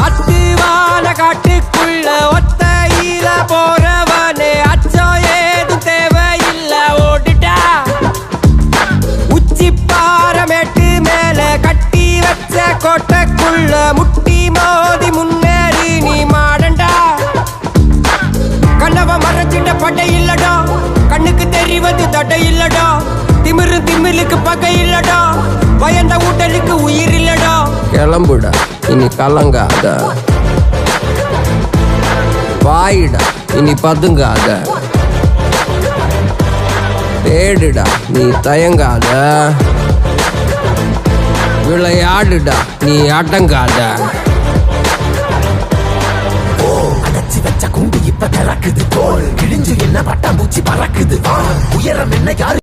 அத்துவான காட்டுக்குள்ள ஒத்தையில போறவனே அச்சம் ஏதும் தேவையில்ல ஓடிட்டா. உச்சி பாரமேட்டு மேல கட்டி வச்ச கோட்டைக்குள்ள முட்டி மோதி முன்னேறி நீ மாடண்டா. கண்ணவ மறைச்சிட்ட பட்டை இல்லடா, கண்ணுக்கு தெரிவது தடை இல்லடா. திமிரு திமிலுக்கு பகை இல்லடா, பயந்த ஊட்டலுக்கு உயிர் இல்லடா. கிளம்புடா இனி கலங்காத, வாயிடா இனி பதுங்காத. தேடுடா நீ தயங்காத, விளையாடுடா நீ அடங்காத. அடைச்சி வச்ச குண்டு இப்ப திறக்குது, தோல் கிழிஞ்சு என்ன பட்டாம்பூச்சி பறக்குது. உயரம் என்ன யாரு